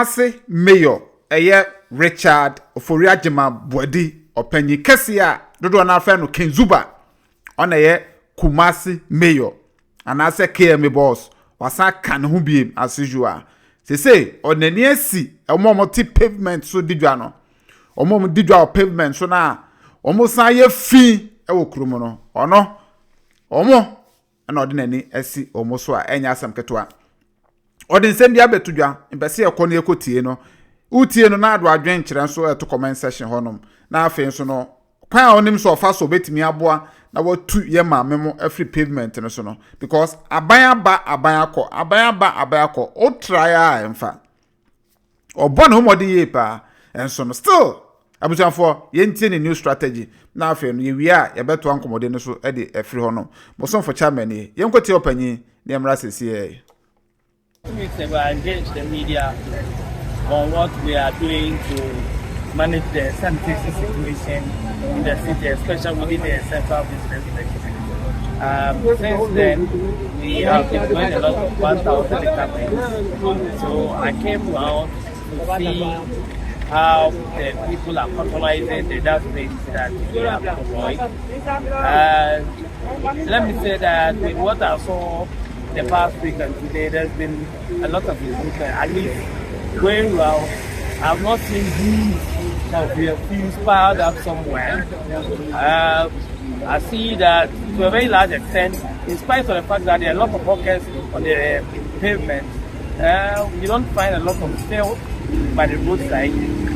Kumasi Mayor Richard Oforiajima Bwadi openyi kesi a dodo na afa no Kenzuba ona Kumasi Mayor anase KMA Boss wasa kan ho biem as usual say onani asi omomoti pavement so didwa no omom didwa pavement so na omosan ye fi ewo krumo no ono omo na odinani asi omoso a enya asam keto a odin sem dia betudwa impese ekọ na ekotie no utie no na ado adwen kire nso to comment section honom na afi nso no kwan onim so ofa so betimi aboa na watu ye maame mo every pavement no so no because aban akọ o try a emfa obo na homodi ye pa enso no still abusanfo ye ntie ni new strategy na afi no ye wi a ye beto ankomode no so e de every honom bosom for chairman ye nkotie opanyi ne emra sesi weeks ago, I engaged the media on what we are doing to manage the sanitation situation in the city, especially within the central business district. Since then, we have been doing a lot of 1,000 campaigns. So I came out to see how the people are patronizing the dustbins that we have deployed. Let me say that with what I saw the past week and today, there's been a lot of improvement, at least going well. I've not seen these that we have fused piled up somewhere. I see that to a very large extent, in spite of the fact that there are a lot of pockets on the pavement, you don't find a lot of filth by the roadside,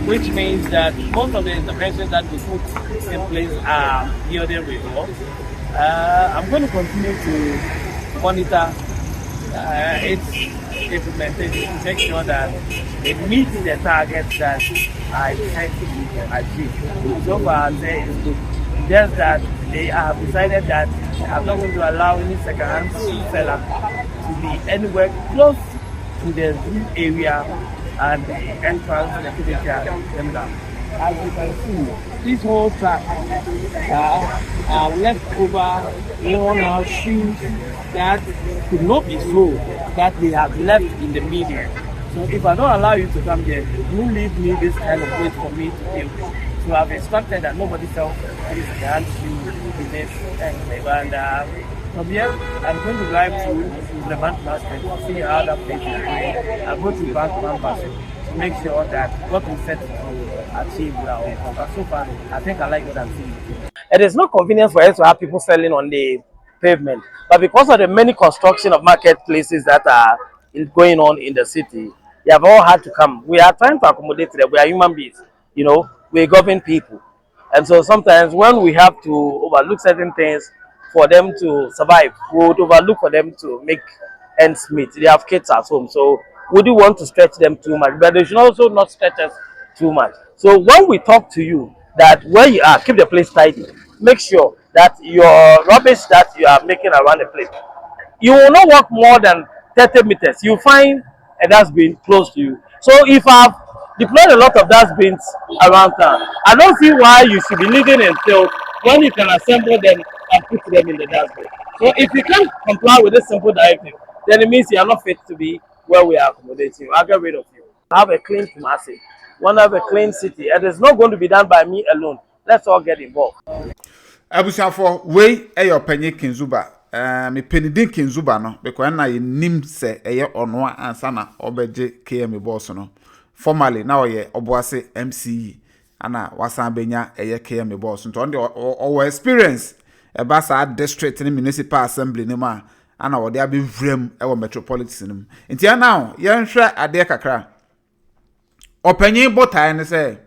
which means that most of the interventions that we put in place are yielding results. I'm going to continue to monitor its implementation to make sure that it meets the targets that I set to achieve. So far, there is good. Just that they have decided that I'm not going to allow any second-hand seller to be anywhere close to the zoo area and the entrance to the terminal. As you can see, this whole track are left over worn-out shoes that could not be sold, that they have left in the media. So if I don't allow you to come here, you leave me this kind of place for me to deal with. So I've instructed that nobody sells this hand shoe in this and from here, I'm going to drive to the bank basket to see how that place is going. I'm going to bank basket to make sure that what we set to achieve with our income. But so far, I think I like what I'm seeing. It is not convenient for us to have people selling on the pavement, but because of the many construction of marketplaces that are going on in the city, they have all had to come. We are trying to accommodate them. We are human beings, you know, we govern people. And so sometimes when we have to overlook certain things for them to survive, we would overlook for them to make ends meet. They have kids at home, so we do want to stretch them too much, but they should also not stretch us too much. So when we talk to you that where you are, keep the place tidy, make sure that your rubbish that you are making around the place, you will not walk more than 30 meters. You find a dustbin close to you. So if I've deployed a lot of dustbins around town, I don't see why you should be living in filth when you can assemble them and put them in the dustbin. So if you can't comply with this simple directive, then it means you are not fit to be where we are accommodating you. I'll get rid of you. Have a clean Kumasi. Want to have a clean city. It is not going to be done by me alone. Let's all get involved. Abusanfo we eyo penye Kinzuba me penidin Kinzuba no because na ye nim se eye ono ansa na obeje KMA Boss no formally na oye oboase MCE ana wasan benya eye KMA Boss nto onde o experience e ba sa district ni municipal assembly ni ma ana wode abevrem e metropolis nim nti now ye nhwe ade kakra openye botai ne se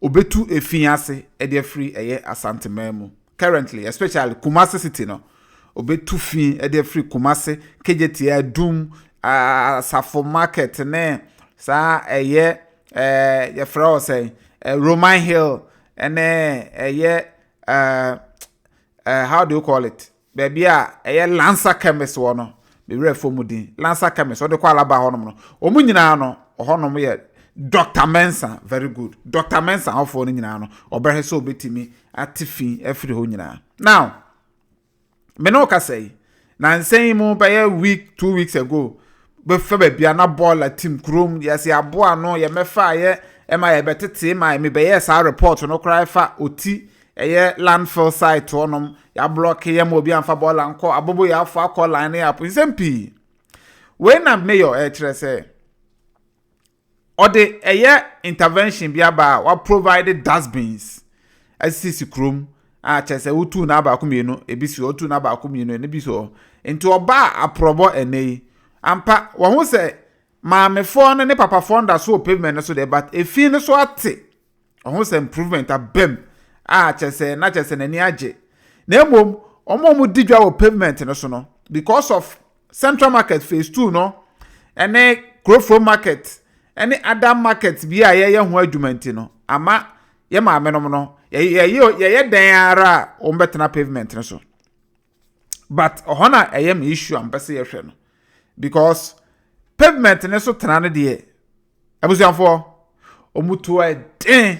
obetu efiase e de free eye asante memu currently, especially Kumasi City no, obetu fi e de free Kumasi KJT Adum Safo Market ne sa eye ye fra say Roman Hill ene eye how do you call it? Baby eye Lancer Chemist wono be refo mudin Lancer Chemist o de kwa alaba honom no omu nyina no honom ye Dr. Mensa, very good. Dr. Mensa, how for no or so betimi atifi every ho nyina. Now, me no ka say, na saying mo by a week, 2 weeks ago, be fe be bia na boiler team krom yes ya boa no ye mefa ye ema ye betete ma me be yes a report no cry fa oti eye landfill site onom ya block ye ma obi anfa boiler nko abobo ya afọ akọ line ya pizempi when na mayor kire say ode eye intervention bia ba wa provide dustbins asisi krom a chese utu na ba kumienu ebisi otu na ba kumienu ene biso enti oba aprobo enei ampa wo hu se maamefo ne papa fonda so pavement so de but efi ne so ate wo hu se improvement abem a chese na chese nani age na emom omo digwa wo pavement no so no because of Central Market phase 2 no ene Growth Market ene Adam Market bi a ye ho adwumenti no ama ye maamenom no ye dan ara o mbetena pavement no so but ohona eyem issue am pese ye hwe no because pavement ne so tena ne de abusuanfo omutu den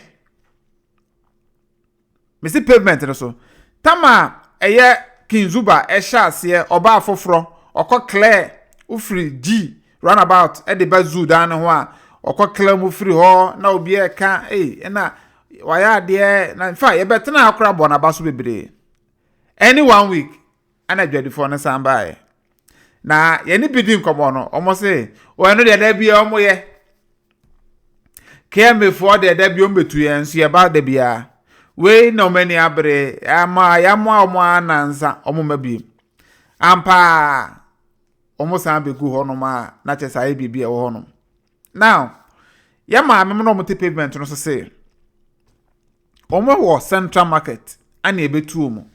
mesi pavement no so tama eye kinzuba ase oba afoforo okọ clear ufri g runabout e de bazu dan ho a okọ clear mu free ho na obi e ka na waya de na in fact ye betena akra bo na baso bebre any 1 week ana dwadifo ne sambae na ye ni bidi nkomo no omo se o eno de da bia omo ye KMA for de da bia ombetu ye nso ye ba de bia we no many abre ama ya mo omo anansa omo mabi ampa omo sambe gu ho no ma na chesa bibia e wo ho no now ya ma me no mo te pavement no so se omo wo Central Market ana ebetu omo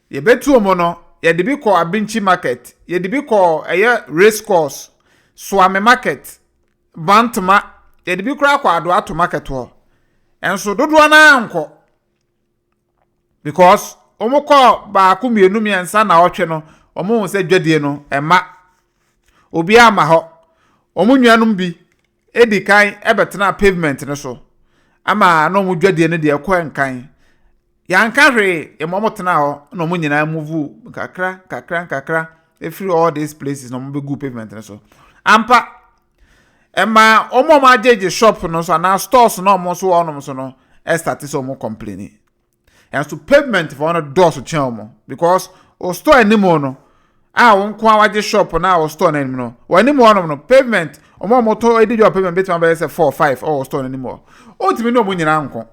ye betu omo no ye de bi ko Abinchi Market ye de bi ko race course Suame Market Bantama ye de bi kura kwa ado ato market ho enso dodo na anko because omo ko ba ku mienu miensa na otwe no omo se dwadie no ema obi ama ho omo nnuanum bi edikan ebetena pavement no so ama no mu dwadie no de ekọ enkan yanka hwe emomotena ho no mu nyina move kakra every all these places no mu be good pavement no so ampa ema omo ma jeje shop no so na stores no mo so onom so no start so mo complaining and so pavement for no door so chen because o store anymore no won kwa waje shop na o store na anymore no wanimo onom no pavement omo moto edidi o pavement betima be say 4 5 or store anymore o timi no mo nyina nko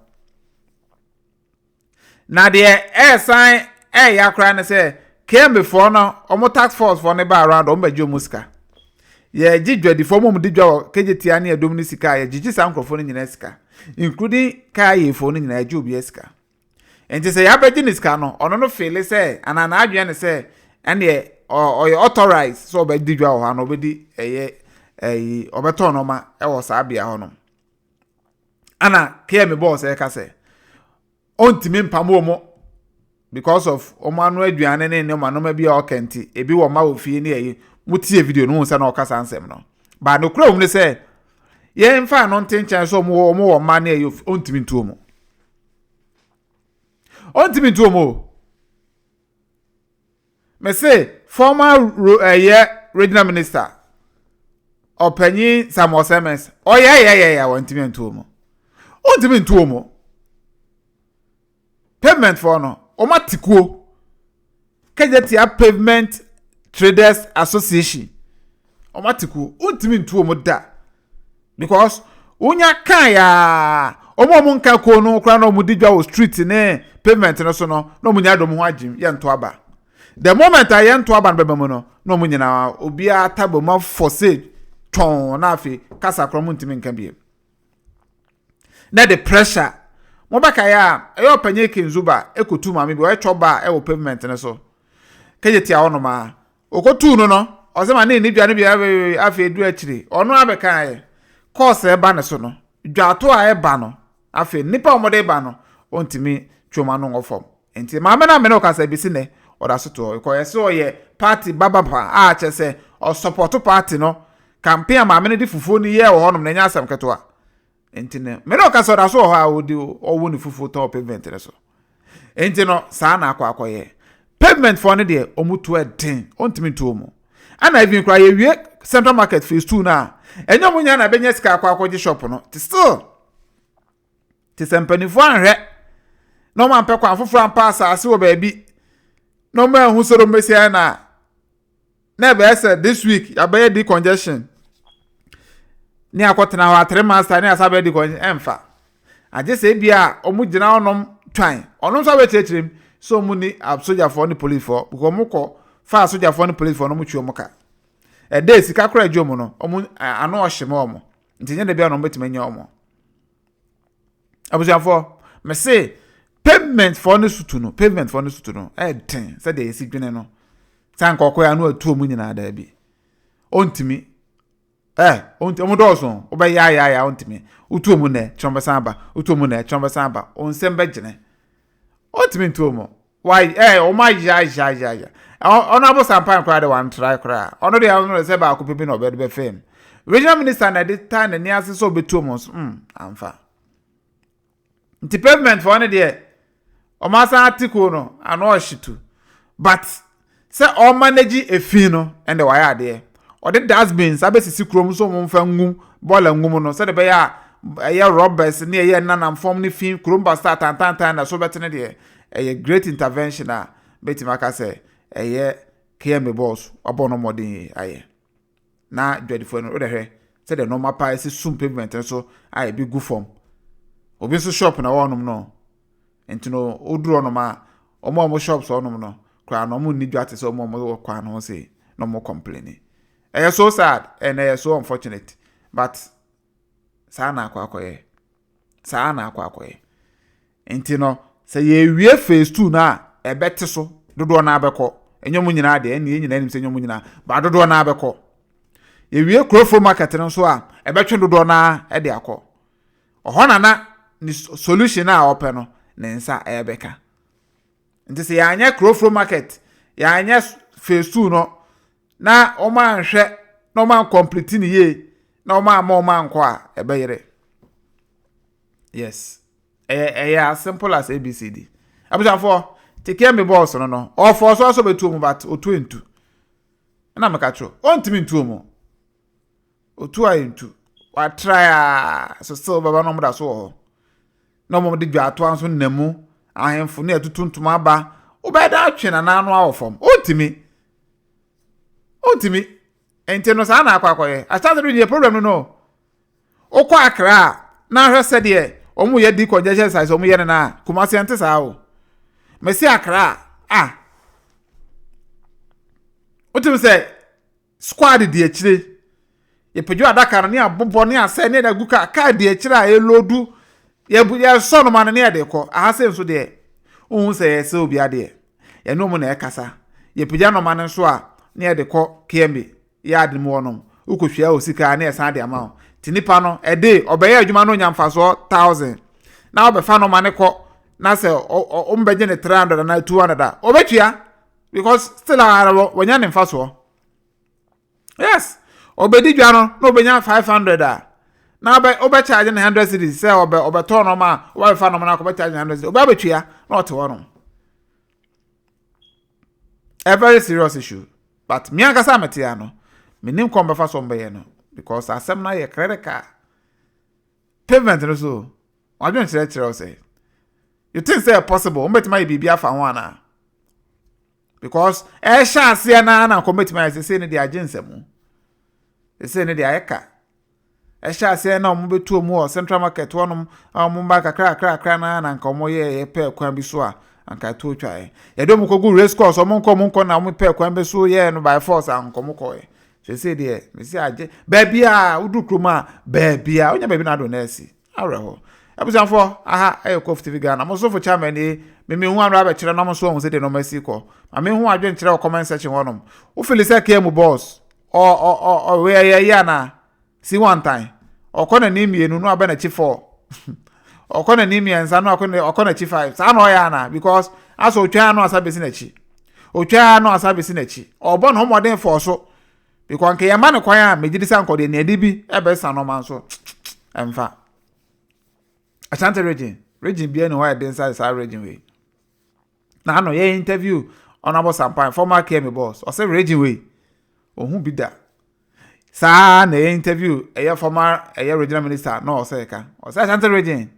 na de sign yakra na say KMA for no omo tax force for ne ba around o mbajo muska ye jidwadi for mo didwa kejetia na edom ni sika ye jiji sankrofo ni nyina sika including kai for ni nyina ajo bi sika enti say ya beji ni sika no ono no feel say anana adwe ne say ene o authorize so be didwa ho no be di obeto no ma e wo sa bia ho no ana KMA Boss ka say ontimi mpamo mo because of omanu aduane ne manoma bia okenti ebi wo ma ofie ne mutie video no nsa na okasa ansem no ba no kura omne say ye mfa no ntenchan so mo wo ma na eyo ontimi ntuomo me say former regional minister Opanyi Samosemes yeah ontimi ntuomo pavement for no omatikuo kejetia Pavement Traders Association omatikuo untimi ntuomo da because unya kan ya omo nka ko no kra no mudidwa o street ne pavement no so no munya dom ho agim ye nto aba the moment I nto aba no bebam no munyina obi atabo ma for sale ton na afi kasa kro muntimi nka bie na the pressure mobaka ya eyo panye kinzuba ekotu mami bi o choba e wo pavement ne so kejetia ono ma okotu no ozema na ni dwane bi afi edu akiri ono abeka ye course e ba ne so no dwato a e ba no afi nipa omode ba no ontimi twoma no ngofom enti ma me na me no kasa bi sine oda so to ko yese o ye party babapa a chese o support party no campaign ma me ne di fufuo ni ye wo honom na nya asem ketoa enti ne me no kasa oda so ha odi owo ni fufuo to pavement ne so enti no sa na akwakoye pavement for ne de omutu eden ontimi tuomo ana even kra ye wie Central Market phase 2 na enyo munya na benye sika akwa shop no still ti sempanifo anhwe no man pe kwa afoforo ampa asase wo baabi no man hu soro mesia na be say this week abaye di congestion ni akotena ho 3 months ni asabe di congestion emfa aje se bia omu gina onom twan onom so be chechirem so mu ni soja for ni police for because mu ko fa soja for ni police for no mu twa mu ka e dey sika kora adwo no omu ano ohye mo omo ntinye de bia no betima nya omo abuja for me say pavement for ni sutu no ten say dey esi dwene no san kokko anu atu omu nyina da bi ontimi omu dozo oba ya ontimi utu omu ne chomba samba onsembe gene ontimi ntu omu why o ma ya ono abo sampan kra de wan try kra ono de ono se ba akupipi no be fame regional minister na de time ni ase so betu omu amfa nti pavement for ne de o ma san article no ano ohyitu but se o manage efi no and the wire there or the dustbins abesisi krom so mo mfa ngum bola ngum no se de be ya robbers ne ya nanam form ne fi krom ba start tan na so betene de a great intervention a betima ka se KMA Boss abono modern aye na dwadifo no de hwe se de normal pa ese sum pavement so aye bi gu form obi so shop na wonum no entino oduro no ma omo shops onum no kwa no mo ni dwate so omo kwa no say no more complaining so sad and so unfortunate but sana akwakoye entino say ye wie phase 2 na ebete so dodo na abekọ enyom nyina de ene nyina nim se enyom nyina ba dodo na abekọ ye wie crofo market no so a ebetwe dodo na e de akọ ohona na ni solution a ope no ne nsa ebeka nti se ya anya crofo market ya anya phase 2 no na o ma nhwe na o ma complete ni ye na o ma nko a ebeyere yes as simple as ABCD abusafo KMA Boss no o for so betu mu but otu entu na meka tro ontimi ntu mu otu ayentu wa try so still baba no mda so ho no mo de dwa to anso namu ahemfo na etutuntum aba obeda atwe na nanu awofom ontimi ente no sa na akwakoye achado do problem no okwa akra na hwese de omu ye di congestion size omu ye na Kumasi ante sa o mesi akra otum say squad di ekire ye pejo adaka no ne abobo ne ase ne da guka ka di ekire a elodu ye so no man ne ye de ko ahase nso de ohun say se obi ade ye no mu na ekasa ye peja no man nso a ne ye de ko KMA ya ade mu wonom ukohwia osika ne esan de ama tinipa no ede obeye adwuma no nyamfaso 1000 na obefa no man ko na se o mbeje ne 300 na 200 obetua because still wanya ne mfaso yes obedi dwa no obenya 500 na obe charge ne 100 cedis se obe to no ma obefa no na ko be charge 100 cedis obetua na ote wono a very serious issue but me akasa metia no menim ko mbefa so mbeye no because asem na ye credit card pavement no so wadwen chere say you think say possible mbetima bibi afa ho ana because chance na ko mbetima say ne dia agensemu say ne dia eka chance na mo betu mu o Central Market wonum mo ba kakra na nka mo ye pe kwan bi so a anka to twae ye do mo ko go race course mo nko na mo pe kwan bi so ye no by force anko mo ko ye say there me say age baby a udu kroma baby a onya baby na do na si areho abusanfo COVTVGHANA mo so for chairman ni me hu anra be kire na mo so hu se de no masi ko ma me hu adwen kire comment section wonom wo feel say KMA Boss o we ya na si one time o kona ni mienu no aba na chi 4 o kona ni mienza no o kona chi 5 sa no ya na because aso otwa no asabesi na chi otwa no asabesi na chi obo no modern for so because nke ya ma ne kwan a megidi sanko de na edibi ebe sa no man so emfa Asante region be no why inside sa region we na no ye interview honorable Sampan former KMA Boss o say region we ohun bi da Sa na interview former regional minister no say ka. O say Ashanti region.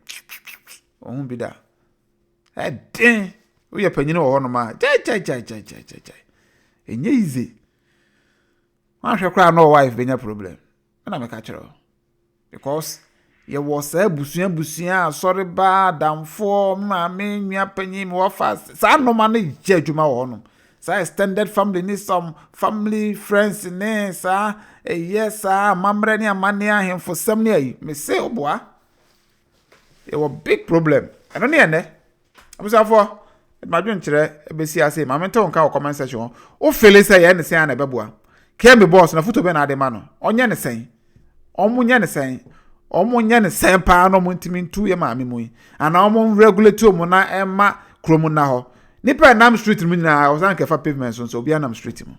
Ohun bi da. Den we ye panyin wo ho no ma. Jai. Enye easy. Man hwe kra no wife benya problem. Na me ka kire because ye was busuan sorry ba damfo ma me nwa panyin wo fast. Sa no ma na je adwuma wo no. Sa extended family need some family friends ne sa yes mamre ni amane ahen for some ne me say oboa it was big problem I don't ne abusafo ma dwen kire ebesi ase ma me ton ka comment section o fele say ye ne say na beboa KMA Boss na foto be na ade ma no onye ne sen omunye ne sen pa no muntimi ntu ye ma me mu ana omun regulate omu na ema kromu na ho nipa nam street mu na o san kefa pavements so obi anam street mu.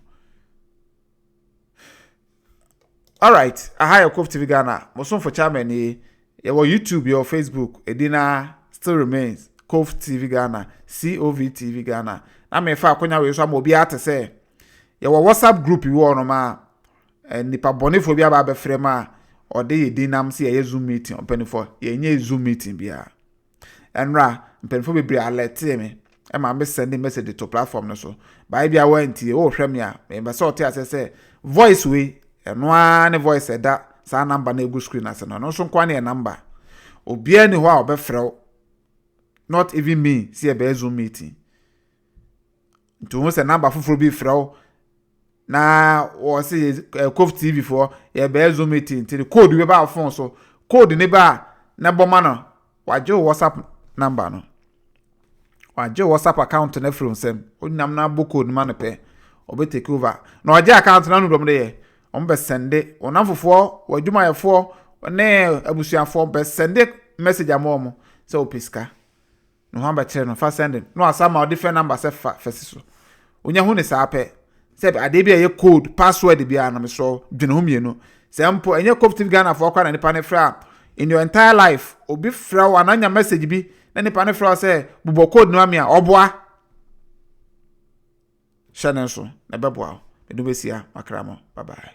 All right, ahaya COVTVGHANA moson for chairman ni your YouTube, your Facebook edina still remains COVTVGHANA COVTVGHANA na me fa akonya we so am obi ate say your WhatsApp group you no ma nipa bonefo bi aba be frem a ode edinam say ye Zoom meeting openfo ye nye Zoom meeting bia enra mpenfo be bri alert me Emma me send message to platform no so by bia wanti o hwem ya me so te ase say voice we eno an voice eda sa number na egu screen ase no so kwa na number obia ni ho a obefrew not even me see a Zoom meeting to mo say number fufuro bi frew na o say COVTV for ye Zoom meeting till code we ba phone so code ne ba na boma no waje WhatsApp number no waje WhatsApp account na from sem onam na boko ni man pe obe take over na waje account na no dom de ye on be sende onam fofo wadwuma yefo ne abusuafo be sende message amomo say opiska no hamba kire no fa send no asama different number say fesiso onya hu ne sa pe say ade bia ye code password bia na me so dwene hu mienu say mpo enye COVTVGHANA for kwa na nipa ne fra in your entire life obi fra ananya message bi na nipa ne fra say bubo code no amia oboa channel so na beboa me do besia makramo bye bye.